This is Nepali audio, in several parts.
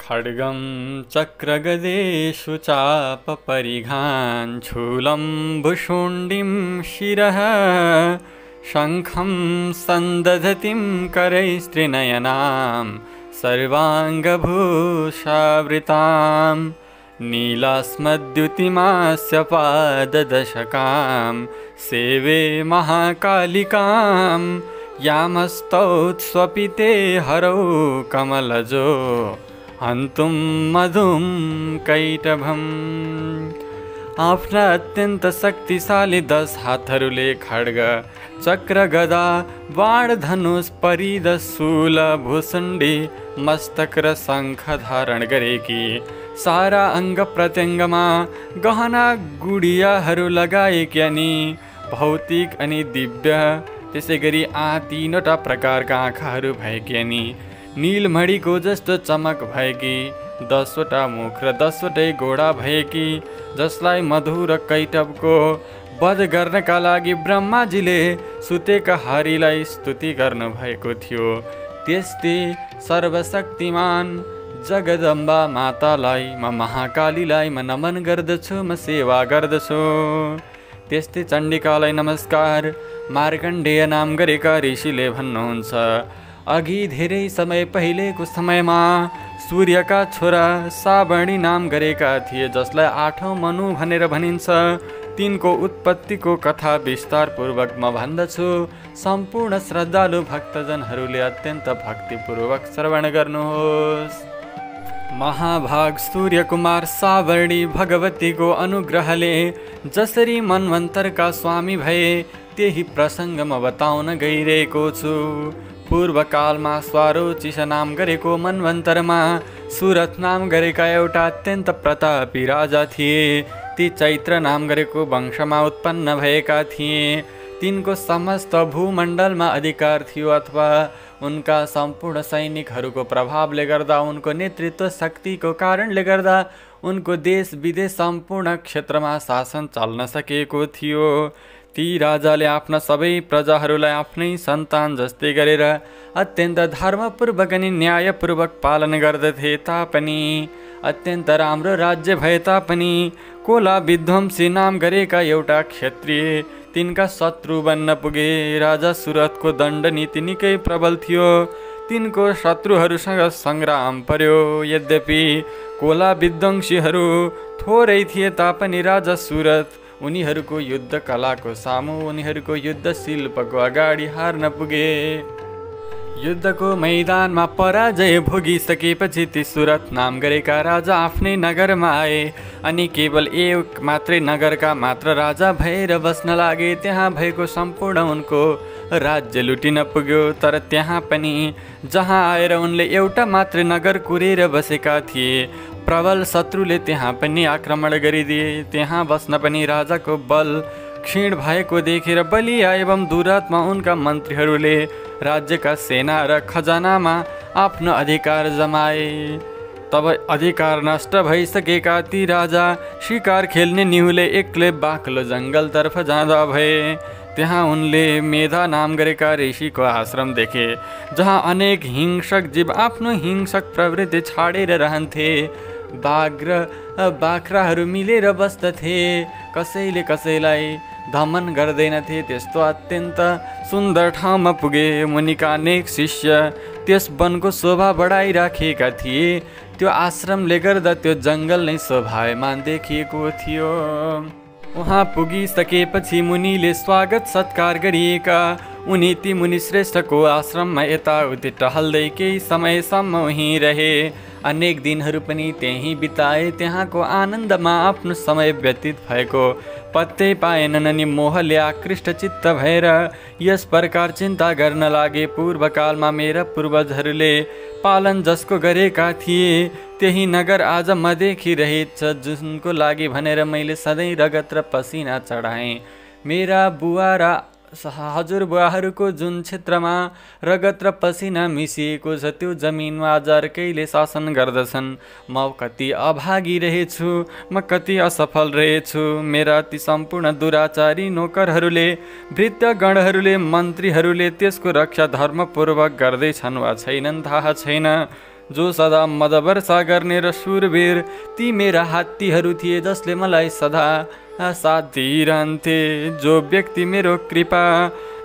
खड्गं चक्रगदेषु चापपरिघान् शूलं भुशुण्डिं शिरः शङ्खं सन्दधतिं करैस्त्रिनयनां सर्वाङ्गभूषावृतां नीलास्मद्युतिमास्य पाददशकां सेवे महाकालिकां यामस्तौत्स्वपिते हरौ कमलजो हन्तुं मधुं कैटभम्। आफ्ना अत्यन्त शक्तिशाली 10 हातहरूले खड्ग चक्र गदा बाण धनुष परिद शूल भुसुण्डी मस्तक र शङ्ख धारण गरेकी सारा अङ्ग प्रत्यङ्गमा गहना गुडियाहरू लगाएकी अनि भौतिक अनि दिव्य त्यसै गरी 3वटा प्रकारका आँखाहरू भएकी अनि नीलमणिको जस्तो चमक भएकी 10वटा मुख र 10वटै घोडा भएकी जसलाई मधु र कैटभको वध गर्नका लागि ब्रह्माजीले सुतेका हरिलाई स्तुति गर्नुभएको थियो। त्यस्तै सर्वशक्तिमान जगदम्बा मातालाई म महाकालीलाई म नमन गर्दछु, म सेवा गर्दछु। त्यस्तै चण्डिकालाई नमस्कार। मार्कण्डेय नाम गरेका ऋषिले भन्नुहुन्छ, अघि धेरै समय पहिलेको समयमा सूर्यका छोरा सावर्णी नाम गरेका थिए जसलाई 8औं मनु भनेर भनिन्छ। तिनको उत्पत्तिको कथा विस्तारपूर्वक म भन्दछु। सम्पूर्ण श्रद्धालु भक्तजनहरूले अत्यन्त भक्तिपूर्वक श्रवण गर्नुहोस्। महाभाग सूर्यकुमार सावर्णी भगवतीको अनुग्रहले जसरी मन्वन्तरका स्वामी भए त्यही प्रसङ्ग म बताउन गइरहेको छु। पूर्वकालमा स्वारोचिष नाम गरेको मन्वन्तरमा सुरथ नाम गरेका एउटा अत्यन्त प्रतापी राजा थिए। ती चैत्र नाम गरेको वंशमा उत्पन्न भएका थिए। तिनको समस्त भूमण्डलमा अधिकार थियो अथवा उनका सम्पूर्ण सैनिकहरूको प्रभावले गर्दा उनको नेतृत्व शक्तिको कारणले गर्दा उनको देश विदेश सम्पूर्ण क्षेत्रमा शासन चल्न सकेको थियो। ती राजाले आफ्ना सबै प्रजाहरूलाई आफ्नै सन्तान जस्तै गरेर अत्यन्त धर्मपूर्वक अनि न्यायपूर्वक पालन गर्दथे। तापनि अत्यन्त राम्रो राज्य भए तापनि कोला विध्वंसी नाम गरेका एउटा क्षत्रिय तिनका शत्रु बन्न पुगे। राजा सुरथको दण्ड नीति निकै प्रबल थियो। तिनको शत्रुहरूसँग सङ्ग्राम पर्यो। यद्यपि कोला विध्वंसीहरू थोरै थिए तापनि राजा सुरथ उनीहरूको युद्ध कलाको सामु उनीहरूको युद्ध शिल्पको अगाडि हार्न पुगे। युद्धको मैदानमा पराजय भोगिसकेपछि ती सुरथ नाम गरेका राजा आफ्नै नगरमा आए अनि केवल एक मात्रै नगरका मात्र राजा भएर बस्न लागे। त्यहाँ भएको सम्पूर्ण उनको राज्य लुटिन पुग्यो। तर त्यहाँ पनि जहाँ आएर उनले एउटा मात्र नगर कुरेर बसेका थिए प्रबल शत्रुले त्यहाँ पनि आक्रमण गरिदिए। त्यहाँ बस्न पनि राजाको बल क्षीण भएको देखेर बलिया एवं दुरात्मा उनका मन्त्रीहरूले राज्यका सेना र खजानामा आफ्नो अधिकार जमाए। तब अधिकार नष्ट भइसकेका ती राजा शिकार खेल्ने निहुले एक्लै बाक्लो जङ्गलतर्फ जाँदा भए। त्यहाँ उनले मेधा नाम गरेका ऋषिको आश्रम देखे जहाँ अनेक हिंसक जीव आफ्नो हिंसक प्रवृत्ति छाडेर रहन्थे। बाघ र बाख्राहरू मिलेर बस्दथे, कसैले कसैलाई दमन गर्दैनथे। त्यस्तो अत्यन्त सुन्दर ठाउँमा पुगे। मुनिका अनेक शिष्य त्यस वनको शोभा बढाइराखेका थिए। त्यो आश्रमले गर्दा त्यो जङ्गल नै शोभायमान देखिएको थियो। उहाँ पुगिसकेपछि मुनिले स्वागत सत्कार गरिएका उनी ती मुनिश्रेष्ठको आश्रममा यताउति टहल्दै केही समयसम्म उहीँ रहे। अनेक दिनहरू पनि त्यहीँ बिताए। त्यहाँको आनन्दमा आफ्नो समय व्यतीत भएको पत्तै पाएनन् अनि मोहले आकृष्ट चित्त भएर यस प्रकार चिन्ता गर्न लागे। पूर्वकालमा मेरा पूर्वजहरूले पालन जसको गरेका थिए त्यही नगर आज म देखिरहेछ, जुनको लागि भनेर मैले सधैँ रगत र पसिना चढाएँ। मेरा बुवा र हजुरबुवाहरूको जुन क्षेत्रमा रगत र पसिना मिसिएको छ त्यो जमिनमा आज अर्कैले शासन गर्दछन्। म कति अभागी रहेछु, म कति असफल रहेछु। मेरा ती सम्पूर्ण दुराचारी नोकरहरूले, वृद्धगणहरूले, मन्त्रीहरूले त्यसको रक्षा धर्मपूर्वक गर्दैछन् वा छैनन् थाहा छैन। जो सदा मदवर्षा गर्ने र सुरवीर, ती मेरा हात्तीहरू थिए जसले मलाई सदा साथ दिइरहन्थे। जो व्यक्ति मेरो कृपा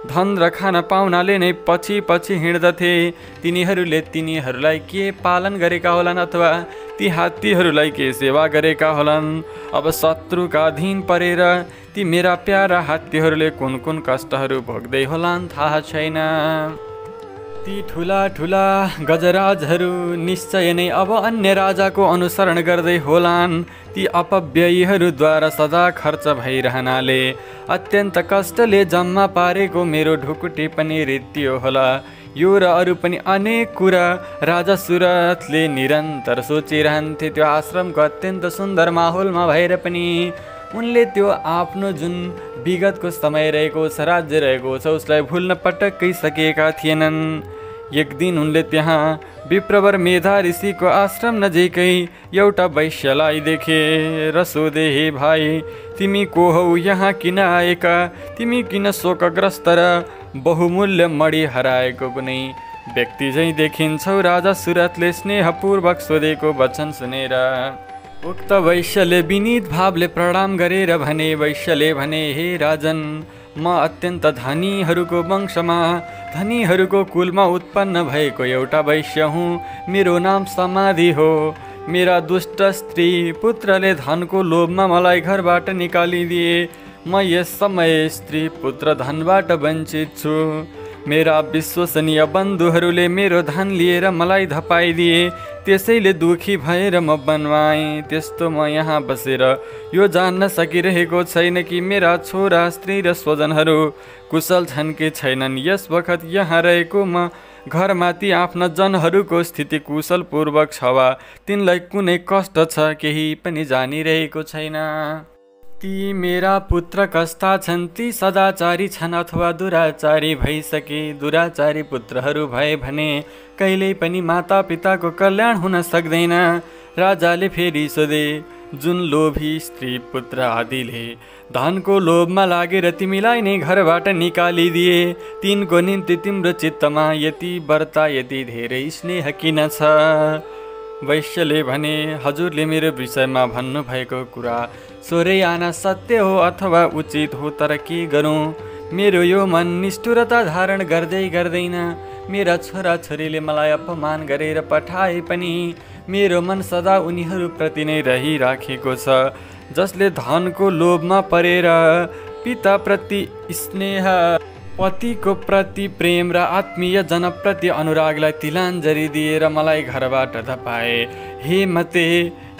धन र खाना पाउनाले नै पछि पछि हिँड्दथे, तिनीहरूलाई के पालन गरेका होलान् अथवा ती हात्तीहरूलाई के सेवा गरेका होलान्। अब शत्रुका अधीन परेर ती मेरा प्यारा हात्तीहरूले कुन कुन कष्टहरू भोग्दै होलान् थाहा छैन। ती ठुला ठुला गजराजहरू निश्चय नै अब अन्य राजाको अनुसरण गर्दै होलान्। ती अपव्ययीहरूद्वारा सदा खर्च भइरहनाले अत्यन्त कष्टले जम्मा पारेको मेरो ढुकुटी पनि रित्तियो होला। यो र अरू पनि अनेक कुरा राजा सुरथले निरन्तर सोचिरहन्थे। त्यो आश्रमको अत्यन्त सुन्दर माहौलमा भएर पनि उनले त्यो आफ्नो जुन विगतको समय रहेको छ, राज्य रहेको छ, उसलाई भुल्न पटक्कै सकेका थिएनन्। एक दिन उनले त्यहाँ विप्रवर मेधा ऋषिको आश्रम नजिकै एउटा वैश्यलाई देखे र सोधे, हे भाइ, तिमी को हौ? यहाँ किन आएका? तिमी किन शोकग्रस्त र बहुमूल्य मणि हराएको कुनै व्यक्ति झैँ देखिन्छौ? राजा सुरथले स्नेहपूर्वक सोधेको वचन सुनेर उक्त वैश्यले विनीत भावले प्रणाम गरेर भने, वैश्यले भने, हे राजन, म अत्यन्त धनीहरूको वंशमा, धनीहरूको कुलमा उत्पन्न भएको एउटा वैश्य हुँ। मेरो नाम समाधि हो। मेरा दुष्ट स्त्री पुत्रले धनको लोभमा मलाई घरबाट निकालिदिए। म यस समय स्त्री पुत्र धनबाट वञ्चित छु। मेरा विश्वसनीय बन्धुहरूले मेरो धन लिएर मलाई धपाइदिए। त्यसैले दुखी भएर म बनवाएँ। त्यस्तो म यहाँ बसेर यो जान्न सकिरहेको छैन कि मेरा छोरा, स्त्री र स्वजनहरू कुशल छन् कि छैनन्। यस वखत यहाँ रहेको म घरमा ती आफ्ना जनहरूको स्थिति कुशलपूर्वक छ वा तिनलाई कुनै कष्ट छ, केही पनि जानिरहेको छैन। ती मेरा पुत्र कस्ता छन्? ती सदाचारी छन् अथवा दुराचारी भइसके? दुराचारी पुत्रहरू भए भने कहिल्यै पनि माता पिताको कल्याण हुन सक्दैन। राजाले फेरि सोधे, जुन लोभी स्त्री पुत्र आदिले धनको लोभमा लागेर तिमीलाई नै घरबाट निकालिदिए, तिनको निम्ति तिम्रो चित्तमा यति व्रता, यति धेरै स्नेह किन छ? वैश्यले भने, हजुरले मेरो विषयमा भन्नुभएको कुरा सोरै आना सत्य हो अथवा उचित हो, तर के गरौँ? मेरो यो मन निष्ठुरता धारण गर्दै गर्दैन। मेरा छोराछोरीले मलाई अपमान गरेर पठाए पनि मेरो मन सदा उनीहरूप्रति नै रहिराखेको छ, जसले धनको लोभमा परेर पिताप्रति स्नेह, पतिको प्रति प्रेम र आत्मीय जनप्रति अनुरागलाई तिलाञ्जली दिएर मलाई घरबाट धपाए। हे मते,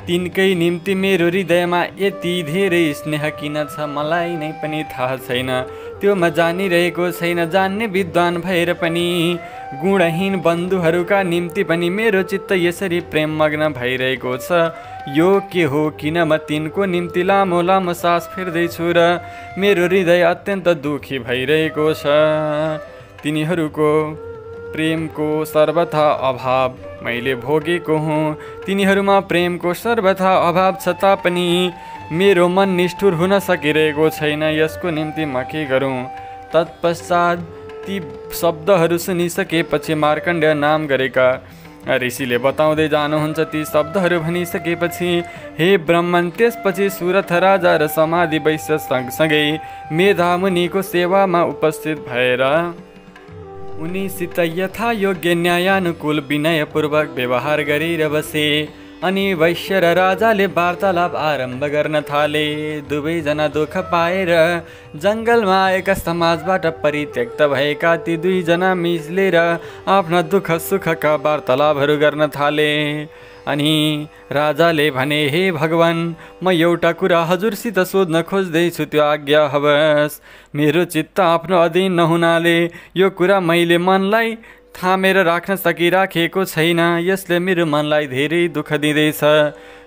तिनकै निम्ति मेरो हृदयमा यति धेरै स्नेह किन छ मलाई नै पनि थाहा छैन। त्यो म जानिरहेको छैन। जान्ने विद्वान भएर पनि गुणहीन बन्धुहरूका निम्ति पनि मेरो चित्त यसरी प्रेममग्न भइरहेको छ। यो के हो? किन म तिनको निम्ति लामो लामो सास फेर्दैछु र मेरो हृदय अत्यन्त दुखी भइरहेको छ। तिनीहरूको प्रेमको सर्वथा अभाव मैले भोगेको हुँ। तिनीहरूमा प्रेमको सर्वथा अभाव छ तापनि मेरो मन निष्ठुर हुन सकिरहेको छैन। यसको निम्ति म के गरौँ? तत्पश्चात ती शब्दहरू सुनिसकेपछि मार्कण्डेय नाम गरेका ऋषिले बताउँदै जानुहुन्छ। ती शब्दहरू भनिसकेपछि, हे ब्राह्मण, त्यसपछि सुरथ राजा र समाधि वैश्य सँगसँगै मेधा मुनिको सेवामा उपस्थित भएर उनीसित यथा योग्य न्यायानुकूल विनयपूर्वक व्यवहार गरेर बसे। अनि वैश्य र राजाले वार्तालाप आरम्भ गर्न थाले। दुवैजना दुःख पाएर जङ्गलमा आएका समाजबाट परित्यक्त भएका ती दुईजना मिलेर आफ्ना दुःख सुखका वार्तालापहरू गर्न थाले। अनि राजाले भने, हे भगवान, म एउटा कुरा हजुरसित सोध्न खोज्दैछु, त्यो आज्ञा हवस्। मेरो चित्त आफ्नो अधीन नहुनाले यो कुरा मैले मनलाई थामेर राख्न सकिराखेको छैन। यसले मेरो मनलाई धेरै दुःख दिँदैछ।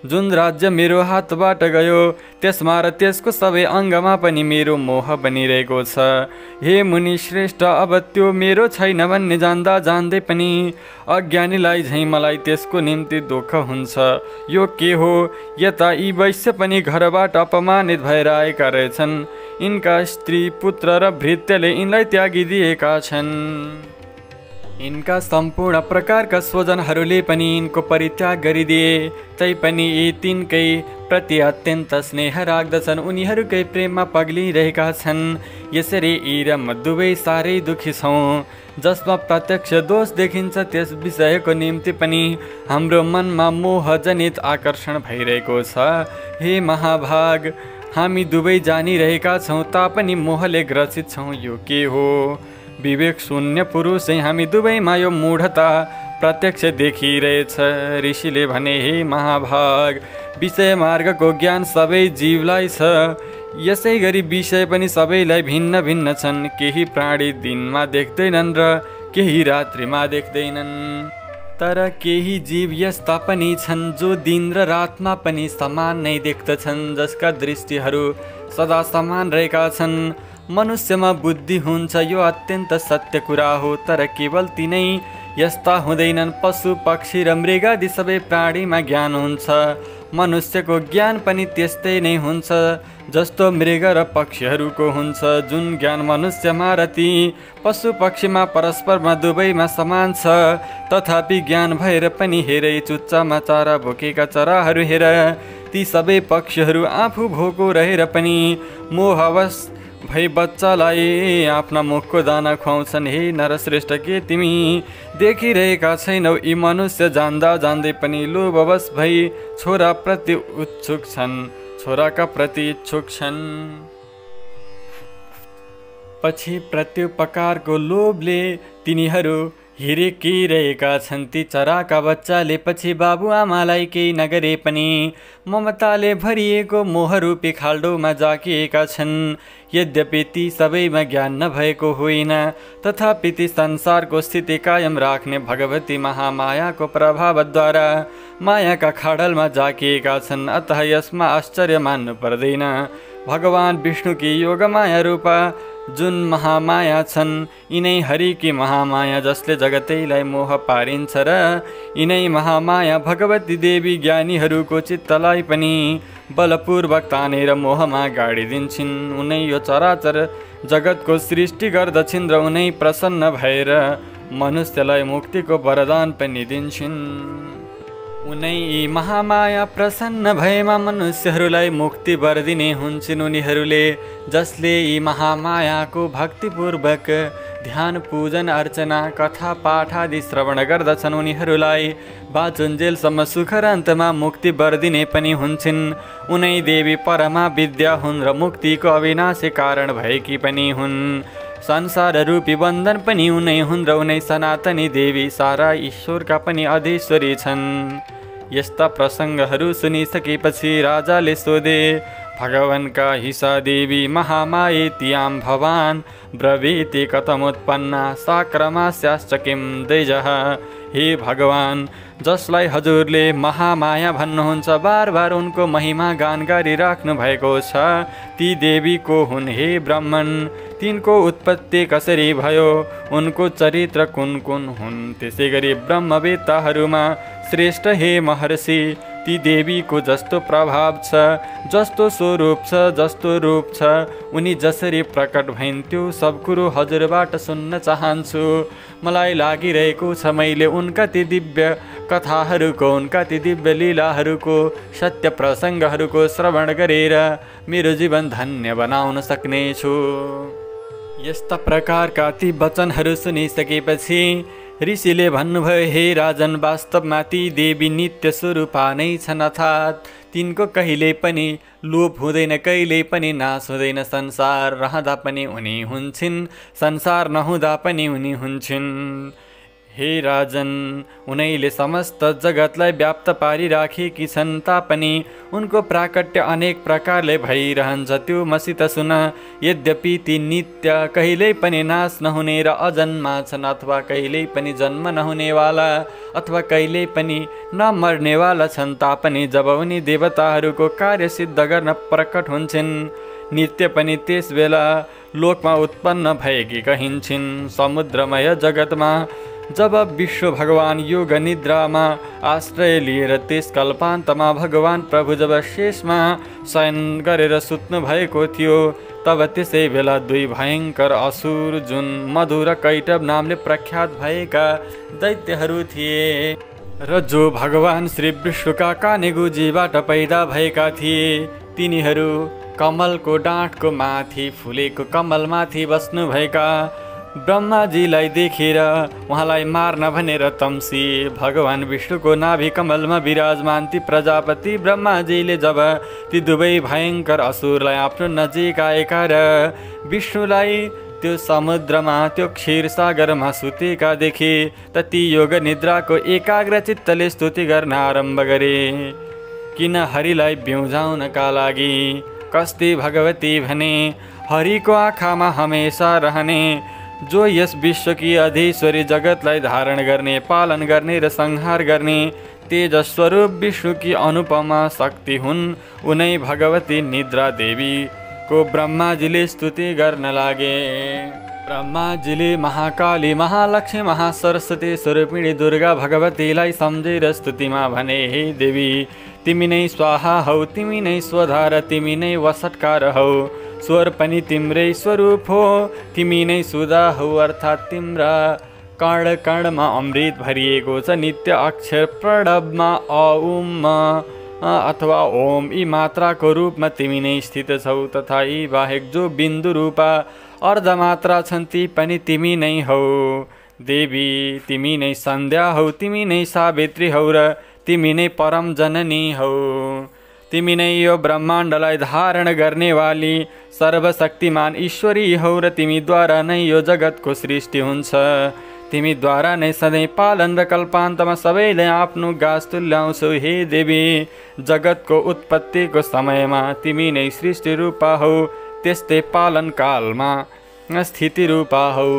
जुन राज्य मेरो हातबाट गयो त्यसमा र त्यसको सबै अङ्गमा पनि मेरो मोह बनिरहेको छ। हे मुनि श्रेष्ठ, अब त्यो मेरो छैन भन्ने जान्दा जान्दै पनि अज्ञानीलाई झैँ मलाई त्यसको निम्ति दुःख हुन्छ। यो के हो? यता यी वैश्य पनि घरबाट अपमानित भएर आएका रहेछन्। यिनका स्त्री, पुत्र र भृत्यले यिनलाई त्यागिदिएका छन्। यिनका सम्पूर्ण प्रकारका स्वजनहरूले पनि यिनको परित्याग गरिदिए, तैपनि यी तिनकै प्रति अत्यन्त स्नेह राख्दछन्, उनीहरूकै प्रेममा पग्लिरहेका छन्। यसरी यी र म दुवै साह्रै दुखी छौँ। जसमा प्रत्यक्ष दोष देखिन्छ त्यस विषयको निम्ति पनि हाम्रो मनमा मोहजनित आकर्षण भइरहेको छ। हे महाभाग, हामी दुवै जानिरहेका छौँ तापनि मोहले ग्रसित छौँ। यो के हो? विवेक शून्य पुरुष चाहिँ हामी दुवैमा यो मूढता प्रत्यक्ष देखिरहेछ। ऋषिले भने, हे महाभाग, विषय मार्गको ज्ञान सबै जीवलाई छ, यसै गरी विषय पनि सबैलाई भिन्न भिन्न छन्। केही प्राणी दिनमा देख्दैनन् र केही रात्रिमा देख्दैनन्, तर केही जीव यस्ता पनि छन् जो दिन र रातमा पनि समान नै देख्दछन्, जसका दृष्टिहरू सदा समान रहेका छन्। मनुष्यमा बुद्धि हुन्छ, यो अत्यन्त सत्य कुरा हो, तर केवल तिनै यस्ता हुँदैनन्। पशु पक्षी र मृगादि सबै प्राणीमा ज्ञान हुन्छ। मनुष्यको ज्ञान पनि त्यस्तै नै हुन्छ जस्तो मृग र पक्षीहरूको हुन्छ। जुन ज्ञान मनुष्यमा र ती पशु पक्षीमा परस्परमा दुवैमा समान छ, तथापि ज्ञान भएर पनि हेरै चुच्चामा चारा भोकेका चराहरू हेर, ती सबै पक्षीहरू आफू भोको रहेर पनि मोहवश भई बच्चालाई आफ्ना मुखको दाना खुवाउँछन्। हे नरश्रेष्ठ, के तिमी देखिरहेका छैनौ? यी मनुष्य जान्दा जान्दै पनि लोभवश भई छोराका प्रति इच्छुक छन्। पछि प्रत्युपकारको लोभले तिनीहरू हिर्किरहेका छन्। ती चराका बच्चाले पछि बाबुआमालाई केही नगरे पनि ममताले भरिएको मोहरूपी खाल्डोमा जाकिएका छन्। यद्यपि ती सबैमा ज्ञान नभएको होइन, तथापि ती संसारको स्थिति कायम राख्ने भगवती महामायाको प्रभावद्वारा मायाका खाडलमा जाकिएका छन्। अतः यसमा आश्चर्य मान्नु पर्दैन। भगवान विष्णुकी योगमाया रूपा जुन महामाया छन्, यिनै हरिकी महामाया जसले जगतैलाई मोह पारिन्छ, र यिनै महामाया भगवती देवी ज्ञानीहरूको चित्तलाई पनि बलपूर्वक तानेर मोहमा गाडिदिन्छन्। उनै यो चराचर जगतको सृष्टि गर्दछिन् र उनै प्रसन्न भएर मनुष्यलाई मुक्तिको वरदान पनि दिन्छन्। उनै यी महामाया प्रसन्न भएमा मनुष्यहरूलाई मुक्ति वर दिने हुन्छन्। उनीहरूले जसले यी महामायाको भक्तिपूर्वक ध्यान पूजन अर्चना कथा पाठ आदि श्रवण गर्दछन्, उनीहरूलाई बाँचुन्जेलसम्म सुख र अन्तमा मुक्ति वर दिने पनि हुन्छन्। उनै देवी परमा विद्या हुन् र मुक्तिको अविनाशी कारण भएकी पनि हुन्। संसार रूपी बन्धन पनि उनै हुन् र उनै सनातनी देवी सारा ईश्वरका पनि अधीश्वरी छन्। यस्ता प्रसङ्गहरू सुनिसकेपछि राजाले सोधे, भगवानका हिसा देवी महामायेत्यां भवान् ब्रवीति कथमुत्पन्ना साक्रमास्याश्च किं दैजः। हे भगवान, जसलाई हजुरले महामाया भन्नुहुन्छ, बार बार उनको महिमा गान गरिराख्नु भएको छ, ती देवी को हुन्? हे ब्राह्मण, तिनको उत्पत्ति कसरी भयो? उनको चरित्र कुन कुन हुन्? त्यसै गरी ब्रह्मवेत्ताहरूमा श्रेष्ठ हे महर्षि, ती देवीको जस्तो प्रभाव छ, जस्तो स्वरूप छ, जस्तो रूप छ, उनी जसरी प्रकट भइन् त्यो सब कुरो हजुरबाट सुन्न चाहन्छु। मलाई लागिरहेको छ मैले उनका ती दिव्य कथाहरूको, उनका ती दिव्य लीलाहरूको, सत्य प्रसङ्गहरूको श्रवण गरेर मेरो जीवन धन्य बनाउन सक्नेछु। यस्ता प्रकारका ती वचनहरू सुनिसकेपछि ऋषिले भन्नुभयो, हे राजन, वास्तवमा ती देवी नित्य स्वरूपा नै छन्, अर्थात् तिनको कहिल्यै पनि लोप हुँदैन, कहिल्यै पनि नाश हुँदैन। संसार रहँदा पनि उनी हुन्छन्, संसार नहुँदा पनि उनी हुन्छन्। हे राजन, उनैले समस्त जगतलाई व्याप्त पारिराखेकी छन्, तापनि उनको प्राकट्य अनेक प्रकारले भइरहन्छ, त्यो मसित सुन। यद्यपि ती नित्य, कहिल्यै पनि नाश नहुने र अजन्मा छन्, अथवा कहिल्यै पनि जन्म नहुनेवाला अथवा कहिल्यै पनि नमर्नेवाला छन्, तापनि जब उनी देवताहरूको कार्य सिद्ध गर्न प्रकट हुन्छन्, नित्य पनि त्यस बेला लोकमा उत्पन्न भएकी कहिन्छन्। समुद्रमय जगतमा जब विश्व भगवान योग निद्रामा आश्रय लिएर त्यस कल्पान्तमा भगवान प्रभु जब शेषमा शयन गरेर सुत्नु भएको थियो, तब त्यसै बेला दुई भयङ्कर असुर जुन मधु र कैटभ नामले प्रख्यात भएका दैत्यहरू थिए र जो भगवान श्री विष्णुका कानेगुजीबाट पैदा भएका थिए, तिनीहरू कमलको डाँठको माथि फुलेको कमलमाथि बस्नुभएका ब्रह्माजीलाई देखेर उहाँलाई मार्न भनेर तम्सिए। भगवान विष्णुको नाभि कमलमा विराजमान ती प्रजापति ब्रह्माजीले जब ती दुवै भयङ्कर असुरलाई आफ्नो नजिक आएका र विष्णुलाई त्यो समुद्रमा त्यो क्षीरसागरमा सुतेका देखे त ती योग निद्राको एकाग्र चित्तले स्तुति गर्न आरम्भ गरे। किन हरिलाई ब्युझाउनका लागि कस्ती भगवती भने हरिको आँखामा हमेशा रहने, जो यस विश्वकी अधीश्वरी जगतलाई धारण गर्ने, पालन गर्ने र संहार गर्ने तेज स्वरूप विष्णुकी अनुपमा शक्ति हुन्। उनै भगवती निद्रा देवी को ब्रह्माजीले स्तुति गर्न लागे। ब्रह्माजीले महाकाली, महालक्ष्मी, महासरस्वती स्वरूपिणी दुर्गा भगवतीलाई सम्झेर स्तुतिमा भने, हे देवी, तिमी नै स्वाहा हौ, तिमी नै स्वधा र तिमी नै वसटकार हौ। स्वर पनि तिम्रै स्वरूप हो, तिमी नै सुधा हौ, अर्थात् तिम्रा कण कणमा अमृत भरिएको छ। नित्य अक्षर प्रणवमा औम अथवा ओम यी मात्राको रूपमा तिमी नै स्थित छौ, तथा यी बाहेक जो बिन्दु रूपा अर्धमात्रा छन् ती पनि तिमी नै हौ। देवी, तिमी नै सन्ध्या हौ, तिमी नै सावित्री हौ र तिमी नै परम जननी हौ। तिमी नै यो ब्रह्माण्डलाई धारण गर्नेवाली सर्वशक्तिमान ईश्वरी हौ र तिमीद्वारा नै यो जगतको सृष्टि हुन्छ। तिमीद्वारा नै सधैँ पालन र कल्पान्तमा सबैले आफ्नो गास तुल्याउँछौ। हे देवी, जगतको उत्पत्तिको समयमा तिमी नै सृष्टि रूपा हौ, त्यस्तै पालन कालमा स्थिति रूपा हौ।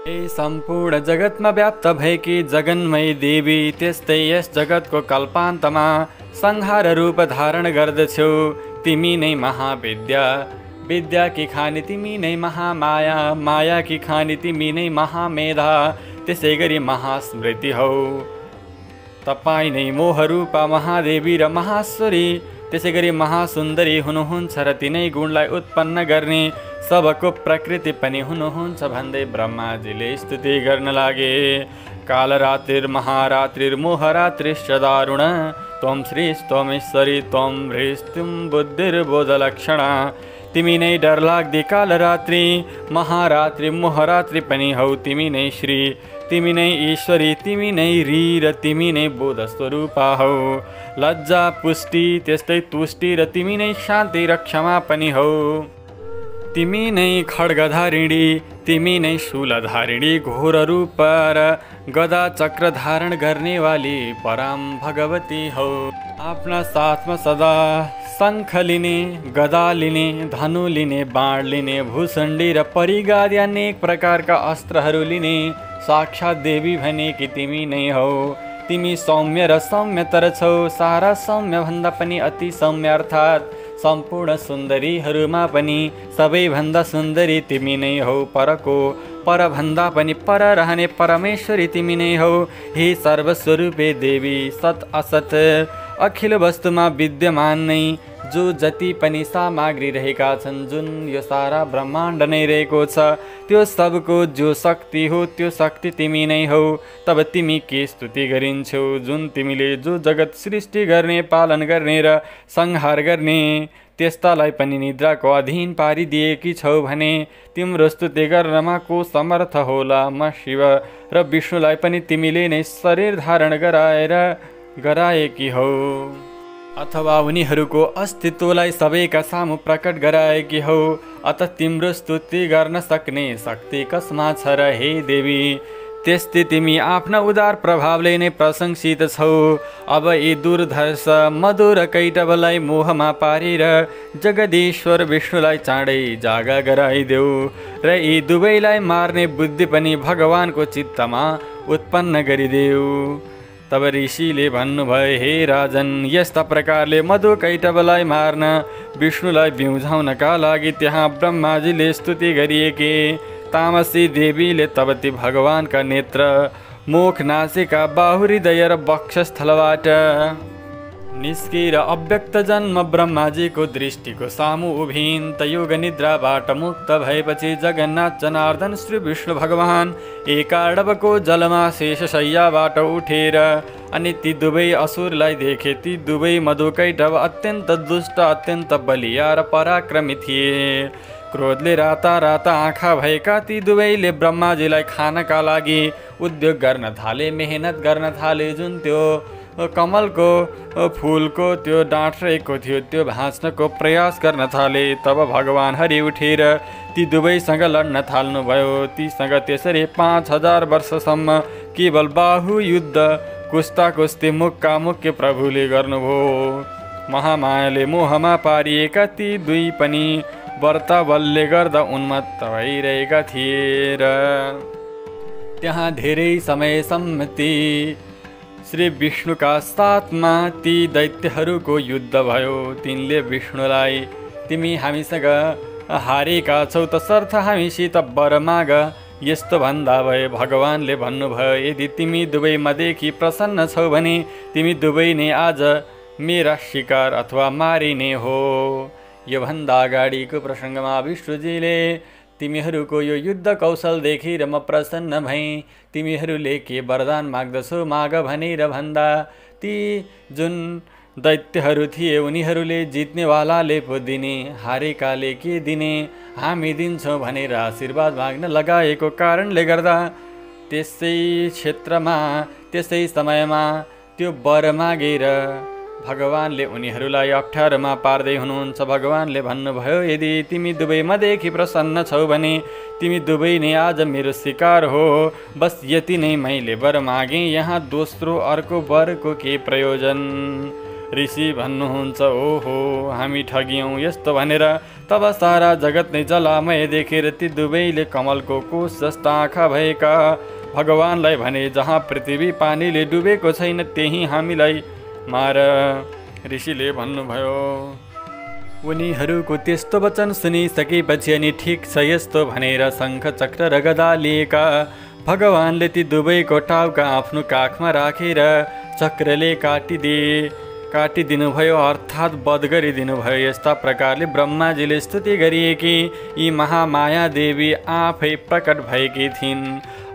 ए सम्पूर्ण जगतमा व्याप्त भएकी जगन्मयी देवी, त्यस्तै यस जगतको कल्पान्तमा संहार रूप धारण गर्दछौ। तिमी नै महाविद्या, विद्या की खानी तिमी नै महामाया, माया की खानी तिमी नै महामेधा, त्यसै गरी महास्मृति हौ। तपाईँ नै मोहरूपा महादेवी र महाश्वरी, त्यसै गरी महासुन्दरी हुनुहुन्छ र तिनै गुणलाई उत्पन्न गर्ने सबको प्रकृति पनि हुनुहुन्छ भन्दै ब्रह्माजीले स्तुति गर्न लागे। कालरात्रिर महारात्रिर मोहरात्रिश्च दारुण, त्वं श्रीस्त्वमीश्वरी त्वं ह्रीस्त्वं बुद्धिर्बोधलक्षणा। तिमी नै डरलाग्दी कालरात्रि, महारात्रि, मोहरात्रि पनि हौ। तिमी नै श्री, तिमी नै ईश्वरी, तिमी नै री र तिमी नै बोध स्वरूपा हौ। लज्जा, पुष्टि, त्यस्तै तुष्टि र तिमी नै शान्ति र क्षमा पनि हौ। तिमी नै खड्गधारिणी, तिमी नै शूलधारिणी, घोर रूप र गदा चक्र धारण गर्नेवाली परम भगवती हौ। आफ्ना साथमा सदा शङ्ख लिने, गदा लिने, धनु लिने, बाण लिने, भूषण्डी र परिगाद अनेक प्रकारका अस्त्रहरू लिने साक्षात देवी भनेकी तिमी नै हौ। तिमी सौम्य र सौम्यतर छौ, सारा सौम्य भन्दा पनि अति सौम्य, अर्थात् सम्पूर्ण सुन्दरीहरूमा पनि सबैभन्दा सुन्दरी तिमी नै हौ। परको पर भन्दा पनि पर रहने परमेश्वरी तिमी नै हौ। हे सर्वस्वरूपे देवी, सत असत अखिल वस्तुमा विद्यमान नै जो जति पनि सामग्री रहेका छन्, जुन यो सारा ब्रह्माण्ड नै रहेको छ, त्यो सबको जो शक्ति हो त्यो शक्ति तिमी नै हौ। तब तिमी के स्तुति गरिन्छौ, जुन तिमीले जो जगत सृष्टि गर्ने, पालन गर्ने र संहार गर्ने त्यस्तालाई पनि निद्राको अधीन पारिदिएकी छौ भने तिम्रो स्तुति गर्नमा को समर्थ होला। म शिव र विष्णुलाई पनि तिमीले नै शरीर धारण गराएकी हौ, अथवा उनीहरूको अस्तित्वलाई सबैका सामु प्रकट गराएकी हौ। अत तिम्रो स्तुति गर्न सक्ने शक्ति कसमा छ र हे देवी, त्यस्तै तिमी आफ्ना उदार प्रभावले नै प्रशंसित छौ। अब यी दुर्धर्ष मधु र कैटभलाई मोहमा पारेर जगदीश्वर विष्णुलाई चाँडै जागा गराइदेऊ र यी दुवैलाई मार्ने बुद्धि पनि भगवानको चित्तमा उत्पन्न गरिदेऊ। तब ऋषिले भन्नुभयो, हे राजन, यस्ता प्रकारले मधु कैटभलाई मार्न विष्णुलाई बिउझाउनका लागि त्यहाँ ब्रह्माजीले स्तुति गरिएकी तामसी देवीले तब ती भगवानका नेत्र, मुख, नासिका, बाहु, हृदय र वक्षस्थलबाट निस्किएर अव्यक्त जन्म ब्रह्माजीको दृष्टिको सामु उभिन्। त योग निद्राबाट मुक्त भएपछि जगन्नाथ जनार्दन श्री विष्णु भगवान एकाडवको जलमा शेष शय्याबाट उठेर अनि ती दुवै असुरलाई देखे। ती दुवै मधुकैटभ अत्यन्त दुष्ट, अत्यन्त बलिया र पराक्रमी थिए। क्रोधले राता राता आँखा भएका ती दुवैले ब्रह्माजीलाई खानका लागि उद्योग गर्न थाले, मेहनत गर्न थाले। जुन त्यो कमलको फुलको त्यो डाँठ रहेको थियो त्यो भाँच्नको प्रयास गर्न थाले। तब भगवान हरि उठेर ती दुवैसँग लड्न थाल्नुभयो। तीसँग त्यसरी 5000 वर्षसम्म केवल बाहु युद्ध, कुस्ता कुस्ती मुक्कामुक्की प्रभुले गर्नुभयो। महामायाले मोहमा पारिएका ती दुई पनि व्रत बलले गर्दा उन्मत्त भइरहेका थिए र त्यहाँ धेरै समयसम्म ती श्री विष्णुका साथमा ती दैत्यहरूको युद्ध भयो। तिनले विष्णुलाई तिमी हामीसँग हारेका छौ, तसर्थ हामीसित वर माग। यस्तो भन्दा भए भगवानले भन्नुभयो, यदि तिमी दुवैमदेखि प्रसन्न छौ भने तिमी दुवै नै आज मेरा शिकार अथवा मारिने हो। योभन्दा अगाडिको प्रसङ्गमा विष्णुजीले तिमीहरूको यो युद्ध कौशल देखेर म प्रसन्न भएँ, तिमीहरूले के वरदान माग्दछौ माग भनेर भन्दा ती जुन दैत्यहरू थिए उनीहरूले जित्नेवालाले पो दिने, हारेकाले के दिने, हामी दिन्छौँ भनेर आशीर्वाद माग्न लगाएको कारणले गर्दा त्यसै क्षेत्रमा त्यसै समयमा त्यो वर मागेर भगवानले उनीहरूलाई अप्ठ्यारोमा पार्दै हुनुहुन्छ। भगवानले भन्नुभयो, यदि तिमी दुवैमदेखि प्रसन्न छौ भने तिमी दुवै नै आज मेरो शिकार हो। बस यति नै मैले वर मागेँ, यहाँ दोस्रो अर्को वरको के प्रयोजन। ऋषि भन्नुहुन्छ, ओहो हामी ठगियौँ यस्तो भनेर। तब सारा जगत नै जलामय देखेर ती दुवैले कमलको कोष जस्ता आँखा भएका भगवानलाई भने, जहाँ पृथ्वी पानीले डुबेको छैन त्यही हामीलाई मार। ऋषिले भन्नुभयो, उनीहरूको त्यस्तो वचन सुनिसकेपछि अनि ठिक छ यस्तो भनेर शङ्ख चक्र र गदा लिएका भगवानले ती दुवैको टाउका आफ्नो काखमा राखेर चक्रले काटिदिनुभयो, अर्थात् वध गरिदिनुभयो। यस्ता प्रकारले ब्रह्माजीले स्तुति गरिए कि यी महामाया देवी आफै प्रकट भएकी थिइन्।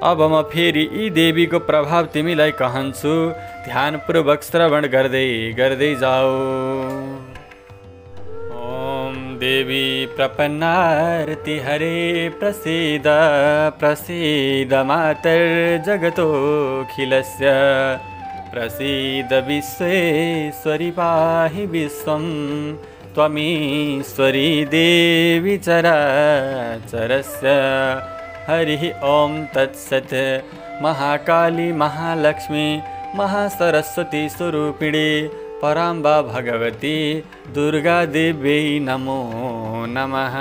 अब म फेरि यी देवीको प्रभाव तिमीलाई कहन्छु, ध्यानपूर्वक श्रवण गर्दै गर्दै जाऊ। ओम देवी प्रपन्नार्ति हरे प्रसीद प्रसीद मातर् जगतोऽखिलस्य प्रसीद विश्वेश्वरि पाहि विश्वं त्वमीश्वरी देवी चराचरस्य। हरि ओम तत्सत्। महाकाली महालक्ष्मी महासरस्वती स्वरूपिणी पराम्बा भगवती दुर्गा देवी नमो नमः।